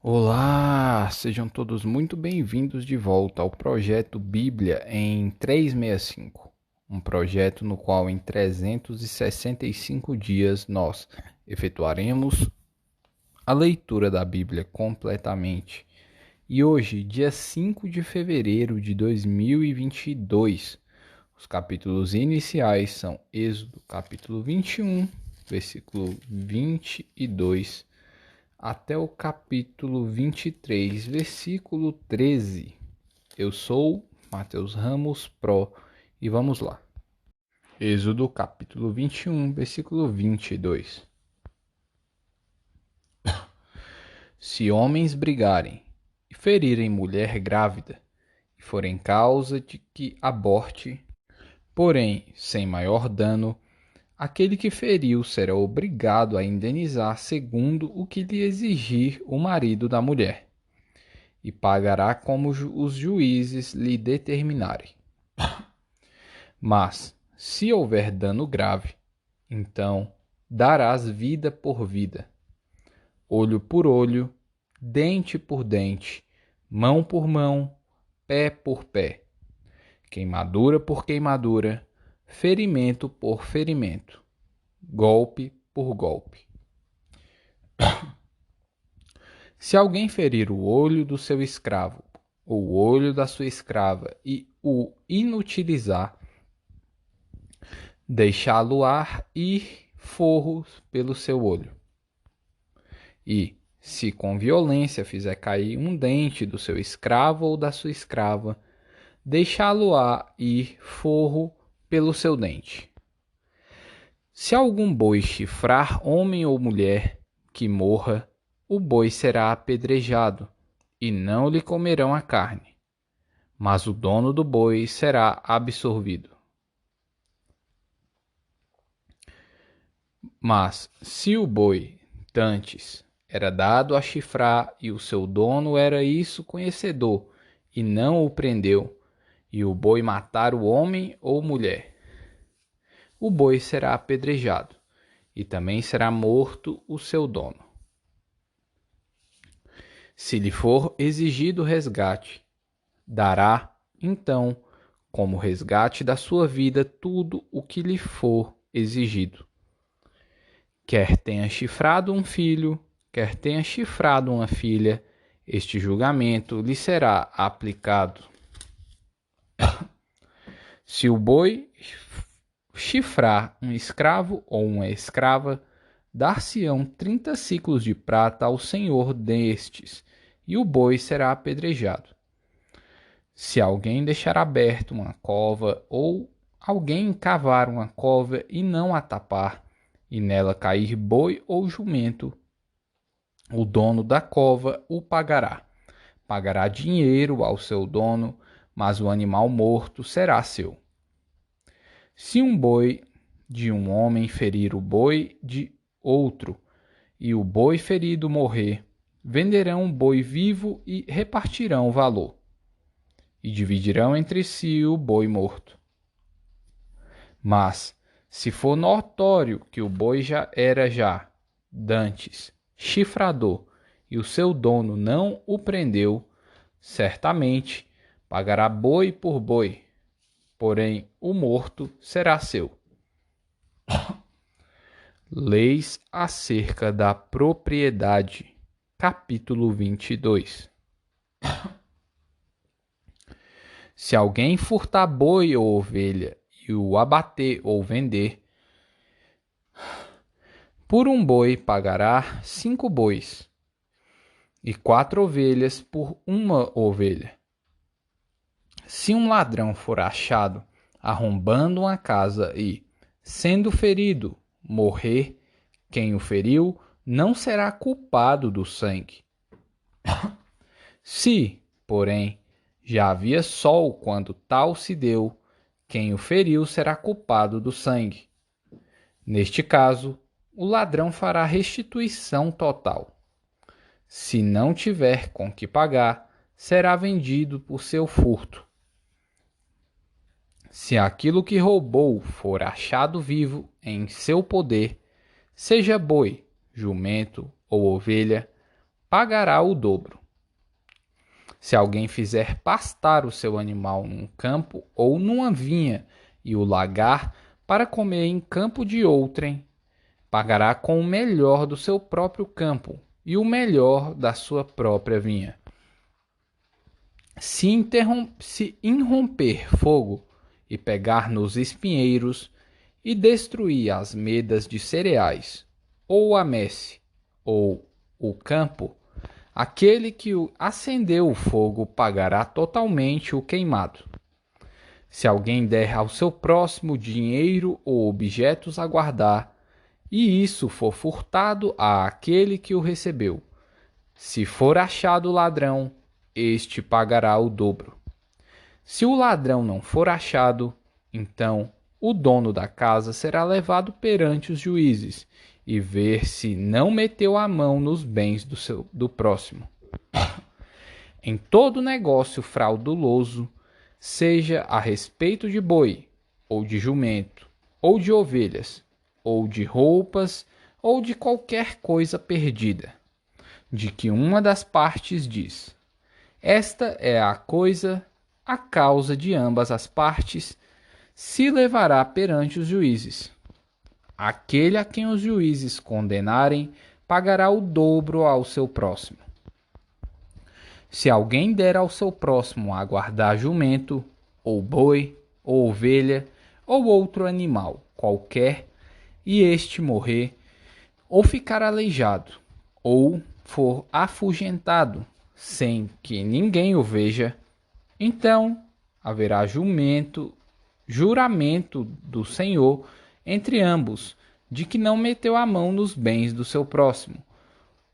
Olá, sejam todos muito bem-vindos de volta ao projeto Bíblia em 365, um projeto no qual em 365 dias nós efetuaremos a leitura da Bíblia completamente. E hoje, dia 5 de fevereiro de 2022, os capítulos iniciais são Êxodo capítulo 21, versículo 22, até o capítulo 23, versículo 13. Eu sou Matheus Ramos Pro e vamos lá. Êxodo capítulo 21, versículo 22. Se homens brigarem e ferirem mulher grávida e forem causa de que aborte, porém sem maior dano, aquele que feriu será obrigado a indenizar segundo o que lhe exigir o marido da mulher, e pagará como os juízes lhe determinarem. Mas, se houver dano grave, então darás vida por vida, olho por olho, dente por dente, mão por mão, pé por pé, queimadura por queimadura, ferimento por ferimento, golpe por golpe. Se alguém ferir o olho do seu escravo, ou o olho da sua escrava, e o inutilizar, deixá-lo-á ir forros pelo seu olho. E, se com violência fizer cair um dente do seu escravo ou da sua escrava, deixá-lo-á ir forro pelo seu dente. Se algum boi chifrar homem ou mulher que morra, o boi será apedrejado, e não lhe comerão a carne, mas o dono do boi será absolvido. Mas, se o boi, dantes, era dado a chifrar e o seu dono era isso conhecedor e não o prendeu, e o boi matar o homem ou mulher, o boi será apedrejado, e também será morto o seu dono. Se lhe for exigido resgate, dará, então, como resgate da sua vida tudo o que lhe for exigido. Quer tenha chifrado um filho, quer tenha chifrado uma filha, este julgamento lhe será aplicado. Se o boi chifrar um escravo ou uma escrava, dar-se-ão 30 ciclos de prata ao senhor destes, e o boi será apedrejado. Se alguém deixar aberto uma cova, ou alguém cavar uma cova e não a tapar, e nela cair boi ou jumento, o dono da cova o pagará. Pagará dinheiro ao seu dono, mas o animal morto será seu. Se um boi de um homem ferir o boi de outro, e o boi ferido morrer, venderão o boi vivo e repartirão o valor, e dividirão entre si o boi morto. Mas, se for notório que o boi já era dantes, chifrador, e o seu dono não o prendeu, certamente pagará boi por boi, porém o morto será seu. Leis acerca da propriedade, capítulo 22. Se alguém furtar boi ou ovelha e o abater ou vender, por um boi pagará 5 bois, e 4 ovelhas por uma ovelha. Se um ladrão for achado arrombando uma casa e, sendo ferido, morrer, quem o feriu não será culpado do sangue. Se, porém, já havia sol quando tal se deu, quem o feriu será culpado do sangue. Neste caso, o ladrão fará restituição total. Se não tiver com que pagar, será vendido por seu furto. Se aquilo que roubou for achado vivo em seu poder, seja boi, jumento ou ovelha, pagará o dobro. Se alguém fizer pastar o seu animal num campo ou numa vinha e o largar para comer em campo de outrem, pagará com o melhor do seu próprio campo e o melhor da sua própria vinha. Se irromper fogo e pegar nos espinheiros e destruir as medas de cereais, ou a messe, ou o campo, aquele que acendeu o fogo pagará totalmente o queimado. Se alguém der ao seu próximo dinheiro ou objetos a guardar, e isso for furtado àquele que o recebeu, se for achado ladrão, este pagará o dobro. Se o ladrão não for achado, então o dono da casa será levado perante os juízes e ver se não meteu a mão nos bens do próximo. Em todo negócio frauduloso, seja a respeito de boi, ou de jumento, ou de ovelhas, ou de roupas, ou de qualquer coisa perdida, de que uma das partes diz: esta é a causa de ambas as partes, se levará perante os juízes. Aquele a quem os juízes condenarem pagará o dobro ao seu próximo. Se alguém der ao seu próximo a guardar jumento, ou boi, ou ovelha, ou outro animal qualquer, e este morrer, ou ficar aleijado, ou for afugentado, sem que ninguém o veja, então haverá juramento do Senhor entre ambos, de que não meteu a mão nos bens do seu próximo.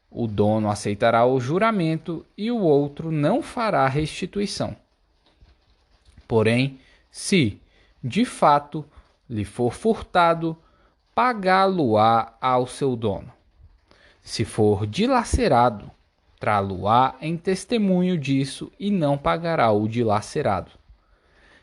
O dono aceitará o juramento e o outro não fará restituição. Porém, se, de fato, lhe for furtado, pagá-lo-á ao seu dono. Se for dilacerado, trá-lo-á em testemunho disso e não pagará o dilacerado.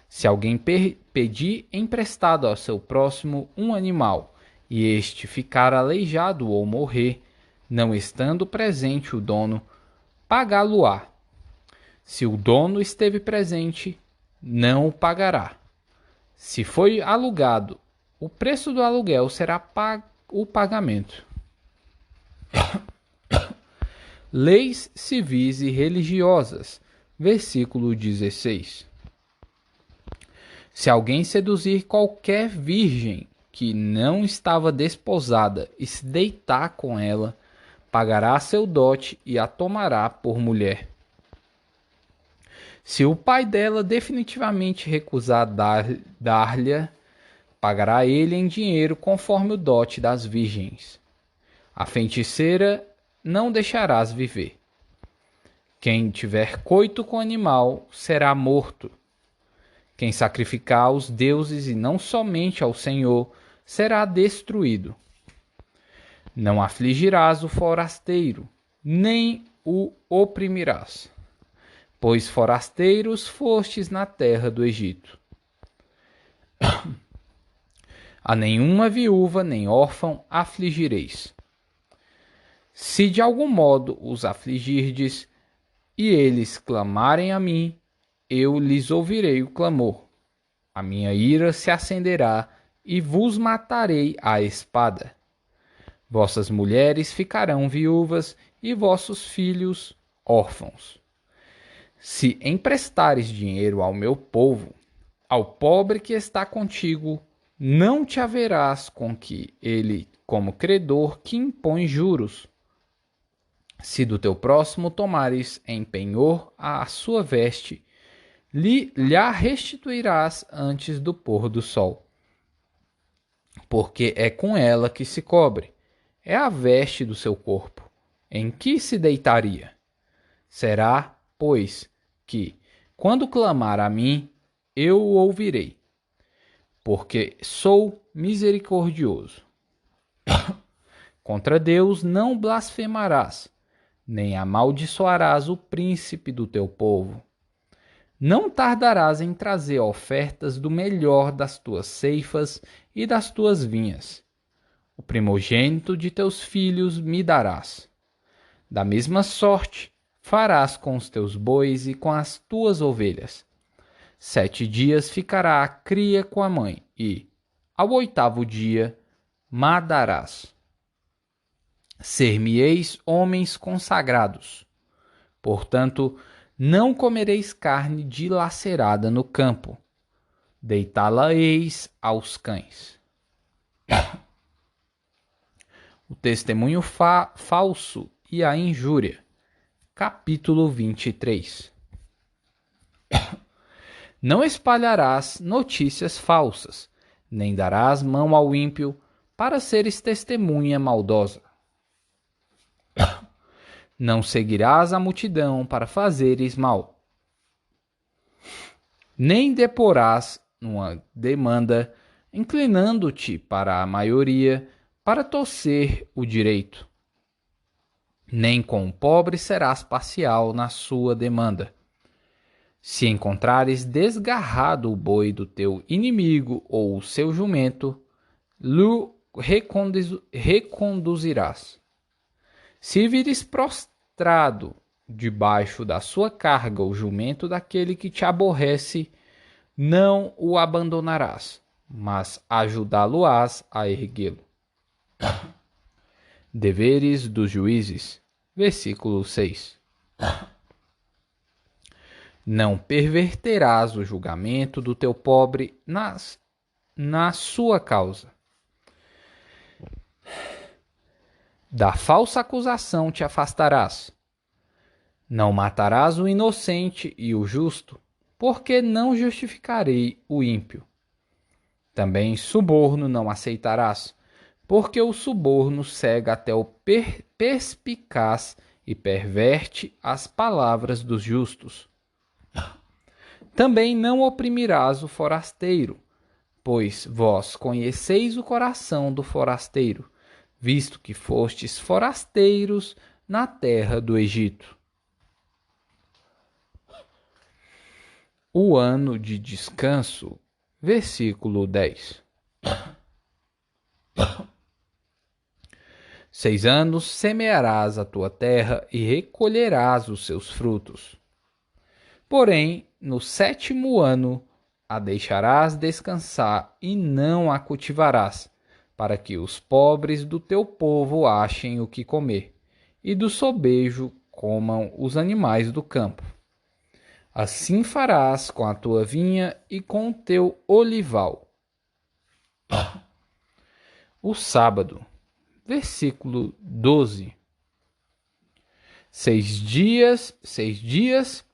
Se alguém pedir emprestado ao seu próximo um animal, e este ficar aleijado ou morrer, não estando presente o dono, pagá-lo-á. Se o dono esteve presente, não o pagará. Se foi alugado, o preço do aluguel será o pagamento. Leis civis e religiosas. Versículo 16. Se alguém seduzir qualquer virgem que não estava desposada e se deitar com ela, pagará seu dote e a tomará por mulher. Se o pai dela definitivamente recusar dar-lhe, pagará ele em dinheiro conforme o dote das virgens. A feiticeira não deixarás viver. Quem tiver coito com animal será morto. Quem sacrificar aos deuses e não somente ao Senhor será destruído. Não afligirás o forasteiro, nem o oprimirás, pois forasteiros fostes na terra do Egito. A nenhuma viúva nem órfão afligireis. Se de algum modo os afligirdes, e eles clamarem a mim, eu lhes ouvirei o clamor. A minha ira se acenderá e vos matarei à espada. Vossas mulheres ficarão viúvas e vossos filhos órfãos. Se emprestares dinheiro ao meu povo, ao pobre que está contigo, não te haverás com que ele como credor que impõe juros. Se do teu próximo tomares em penhor a sua veste, lhe restituirás antes do pôr do sol. Porque é com ela que se cobre, é a veste do seu corpo, em que se deitaria. Será, pois, que, quando clamar a mim, eu o ouvirei, porque sou misericordioso. Contra Deus não blasfemarás, nem amaldiçoarás o príncipe do teu povo. Não tardarás em trazer ofertas do melhor das tuas ceifas e das tuas vinhas. O primogênito de teus filhos me darás. Da mesma sorte farás com os teus bois e com as tuas ovelhas. 7 dias ficará a cria com a mãe, e, ao 8º dia, madarás. Ser-me-eis homens consagrados. Portanto, não comereis carne dilacerada no campo. Deitá-la-eis aos cães. O testemunho falso e a injúria. Capítulo 23. Não espalharás notícias falsas, nem darás mão ao ímpio para seres testemunha maldosa. Não seguirás a multidão para fazeres mal, nem deporás numa demanda, inclinando-te para a maioria, para torcer o direito. Nem com o pobre serás parcial na sua demanda. Se encontrares desgarrado o boi do teu inimigo ou o seu jumento, lhe reconduzirás. Se vires prostrado debaixo da sua carga o jumento daquele que te aborrece, não o abandonarás, mas ajudá-lo-ás a erguê-lo. Deveres dos juízes, versículo 6. Não perverterás o julgamento do teu pobre na sua causa. Da falsa acusação te afastarás. Não matarás o inocente e o justo, porque não justificarei o ímpio. Também suborno não aceitarás, porque o suborno cega até o perspicaz e perverte as palavras dos justos. Também não oprimirás o forasteiro, pois vós conheceis o coração do forasteiro, visto que fostes forasteiros na terra do Egito. O ano de descanso, versículo 10. 6 anos semearás a tua terra e recolherás os seus frutos. Porém, no 7º ano a deixarás descansar e não a cultivarás, para que os pobres do teu povo achem o que comer, e do sobejo comam os animais do campo. Assim farás com a tua vinha e com o teu olival. O sábado, versículo 12. 6 dias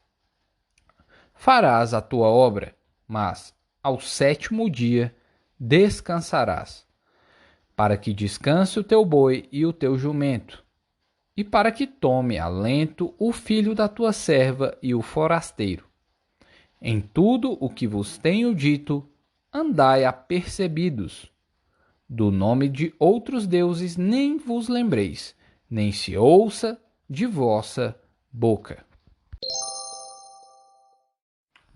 farás a tua obra, mas ao 7º dia descansarás, para que descanse o teu boi e o teu jumento, e para que tome alento o filho da tua serva e o forasteiro. Em tudo o que vos tenho dito, andai apercebidos. Do nome de outros deuses nem vos lembreis, nem se ouça de vossa boca.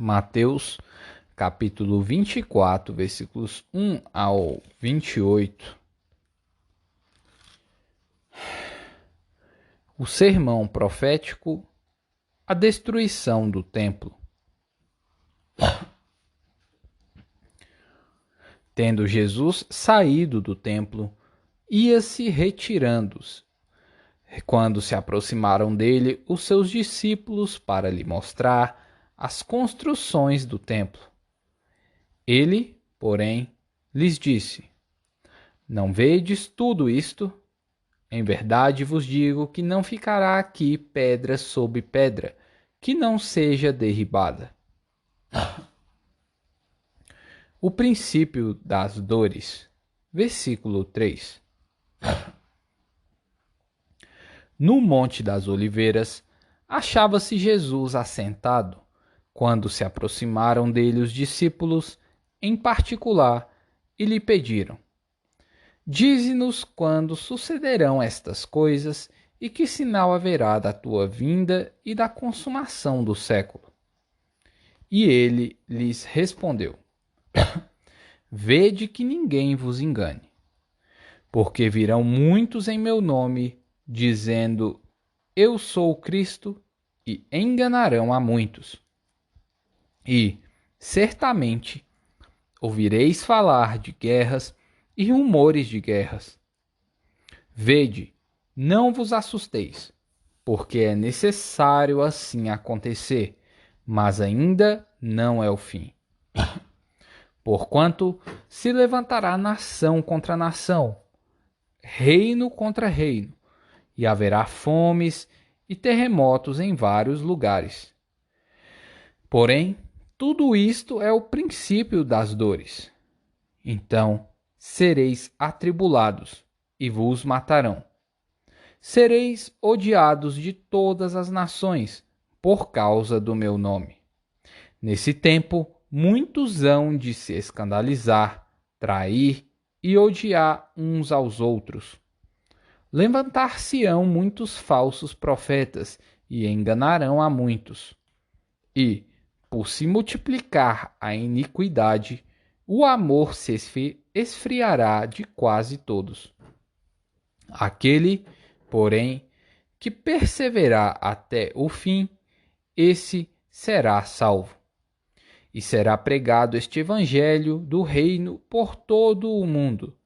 Mateus, capítulo 24, versículos 1 ao 28. O sermão profético, a destruição do templo. Tendo Jesus saído do templo, ia-se retirando. Quando se aproximaram dele os seus discípulos para lhe mostrar as construções do templo. Ele, porém, lhes disse: Não vedes tudo isto? Em verdade vos digo que não ficará aqui pedra sobre pedra, que não seja derribada. O princípio das dores. Versículo 3. No Monte das Oliveiras, achava-se Jesus assentado, quando se aproximaram dele os discípulos, em particular, e lhe pediram: Dize-nos quando sucederão estas coisas e que sinal haverá da tua vinda e da consumação do século. E ele lhes respondeu: Vede que ninguém vos engane, porque virão muitos em meu nome, dizendo: eu sou o Cristo, e enganarão a muitos. E, certamente, ouvireis falar de guerras e rumores de guerras. Vede, não vos assusteis, porque é necessário assim acontecer, mas ainda não é o fim. Porquanto se levantará nação contra nação, reino contra reino, e haverá fomes e terremotos em vários lugares. Porém, tudo isto é o princípio das dores. Então sereis atribulados, e vos matarão. Sereis odiados de todas as nações, por causa do meu nome. Nesse tempo, muitos hão de se escandalizar, trair e odiar uns aos outros. Levantar-se-ão muitos falsos profetas e enganarão a muitos. E, por se multiplicar a iniquidade, o amor se esfriará de quase todos. Aquele, porém, que perseverar até o fim, esse será salvo. E será pregado este evangelho do reino por todo o mundo,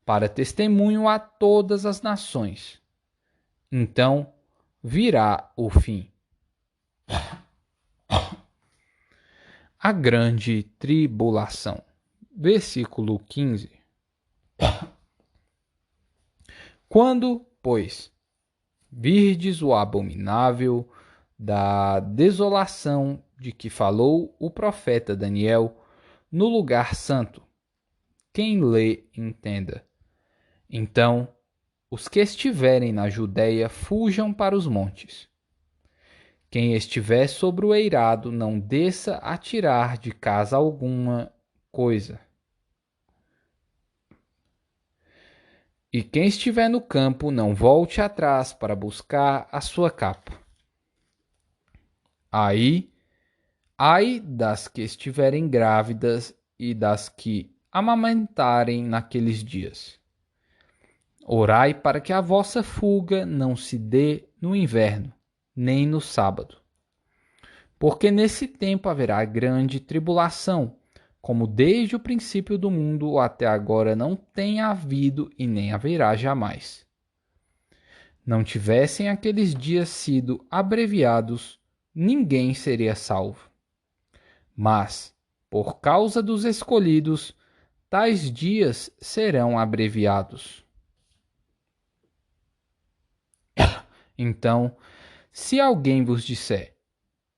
para testemunho a todas as nações. Então virá o fim. A grande tribulação. Versículo 15. Quando, pois, virdes o abominável da desolação de que falou o profeta Daniel no lugar santo, quem lê entenda. Então, os que estiverem na Judéia fujam para os montes. Quem estiver sobre o eirado não desça a tirar de casa alguma coisa. E quem estiver no campo não volte atrás para buscar a sua capa. Ai das que estiverem grávidas e das que amamentarem naqueles dias. Orai para que a vossa fuga não se dê no inverno, nem no sábado. Porque nesse tempo haverá grande tribulação, como desde o princípio do mundo até agora não tem havido e nem haverá jamais. Não tivessem aqueles dias sido abreviados, ninguém seria salvo. Mas, por causa dos escolhidos, tais dias serão abreviados. Então, se alguém vos disser,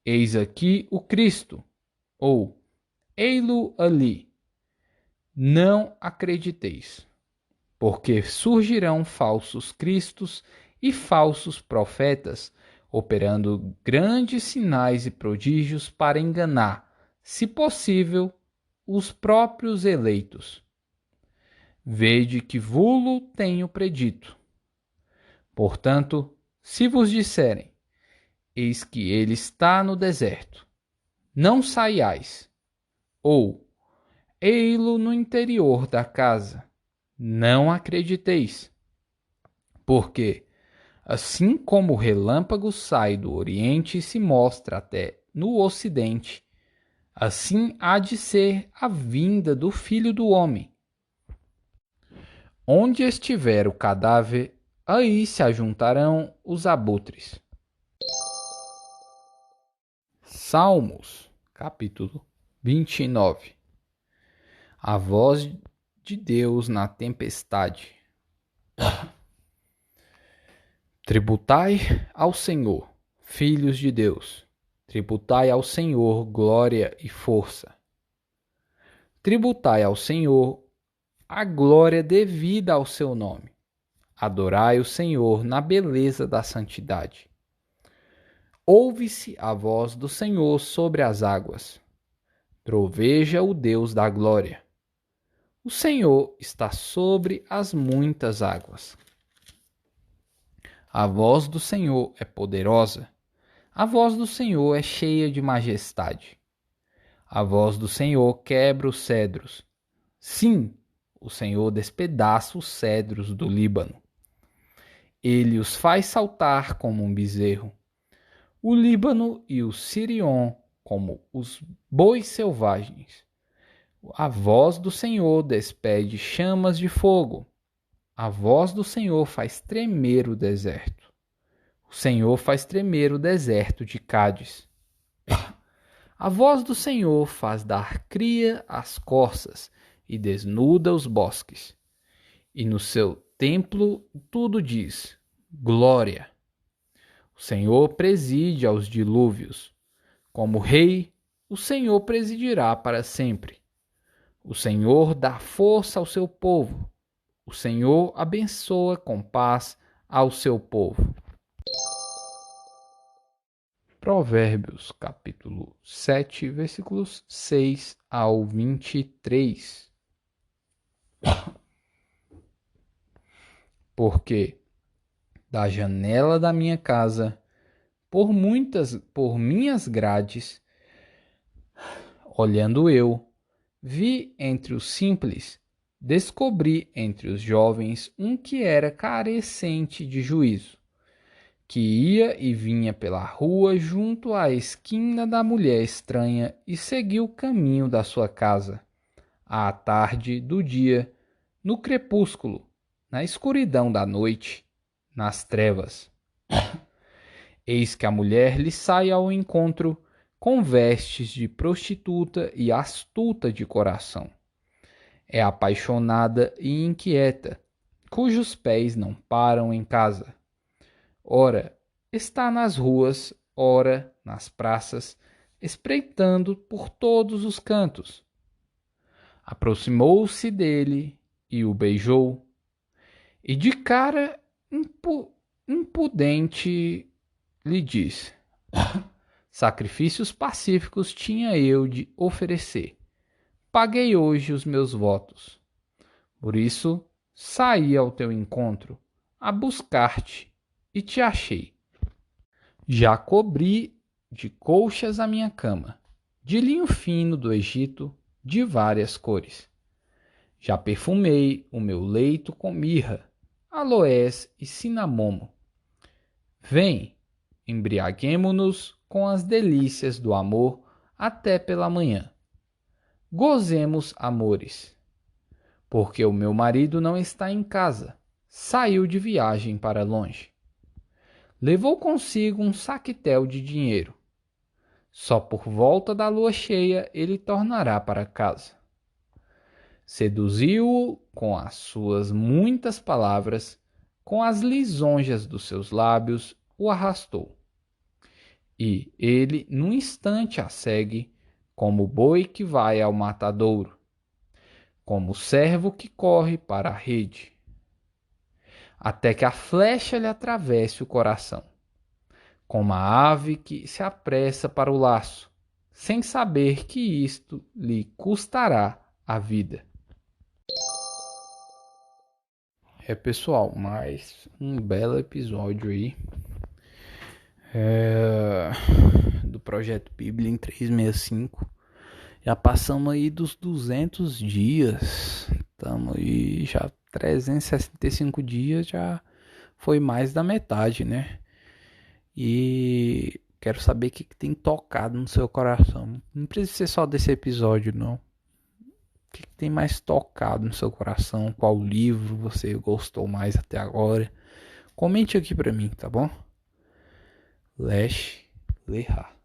eis aqui o Cristo, ou ei-lo ali, não acrediteis, porque surgirão falsos cristos e falsos profetas, operando grandes sinais e prodígios para enganar, se possível, os próprios eleitos. Vede que vulo tenho predito. Portanto, se vos disserem, eis que ele está no deserto, não saiais, ou ei-lo no interior da casa, não acrediteis, porque, assim como o relâmpago sai do oriente e se mostra até no ocidente, assim há de ser a vinda do Filho do Homem. Onde estiver o cadáver, aí se ajuntarão os abutres. Salmos, capítulo 29. A voz de Deus na tempestade. Tributai ao Senhor, filhos de Deus. Tributai ao Senhor glória e força. Tributai ao Senhor a glória devida ao seu nome. Adorai o Senhor na beleza da santidade. Ouve-se a voz do Senhor sobre as águas. Troveja o Deus da glória. O Senhor está sobre as muitas águas. A voz do Senhor é poderosa. A voz do Senhor é cheia de majestade. A voz do Senhor quebra os cedros. Sim, o Senhor despedaça os cedros do Líbano. Ele os faz saltar como um bezerro. O Líbano e o Sirion como os bois selvagens. A voz do Senhor despede chamas de fogo. A voz do Senhor faz tremer o deserto. O Senhor faz tremer o deserto de Cádiz. A voz do Senhor faz dar cria às corças e desnuda os bosques. E no seu templo tudo diz: glória. O Senhor preside aos dilúvios. Como rei, o Senhor presidirá para sempre. O Senhor dá força ao seu povo. O Senhor abençoa com paz ao seu povo. Provérbios, capítulo 7, versículos 6 ao 23. Porque da janela da minha casa, por minhas grades, olhando eu, vi entre os simples, descobri entre os jovens um que era carecente de juízo, que ia e vinha pela rua junto à esquina da mulher estranha e seguiu o caminho da sua casa, à tarde do dia, no crepúsculo, na escuridão da noite, nas trevas. Eis que a mulher lhe sai ao encontro com vestes de prostituta e astuta de coração. É apaixonada e inquieta, cujos pés não param em casa. Ora, está nas ruas, ora nas praças, espreitando por todos os cantos. Aproximou-se dele e o beijou, e de cara impudente lhe disse: sacrifícios pacíficos tinha eu de oferecer. Paguei hoje os meus votos. Por isso, saí ao teu encontro, a buscar-te, e te achei. Já cobri de colchas a minha cama, de linho fino do Egito, de várias cores. Já perfumei o meu leito com mirra, aloés e cinamomo. Vem, embriaguemo-nos com as delícias do amor até pela manhã. Gozemos amores, porque o meu marido não está em casa, saiu de viagem para longe. Levou consigo um saquetel de dinheiro. Só por volta da lua cheia ele tornará para casa. Seduziu-o com as suas muitas palavras, com as lisonjas dos seus lábios o arrastou. E ele num instante a segue, como o boi que vai ao matadouro, como o servo que corre para a rede, até que a flecha lhe atravesse o coração, como a ave que se apressa para o laço, sem saber que isto lhe custará a vida. Pessoal, mais um belo episódio aí do Projeto Bíblia em 365. Já passamos aí dos 200 dias, estamos aí já 365 dias, já foi mais da metade, né? E quero saber o que tem tocado no seu coração. Não precisa ser só desse episódio, não. O que tem mais tocado no seu coração? Qual livro você gostou mais até agora? Comente aqui pra mim, tá bom? Lesh Lehar.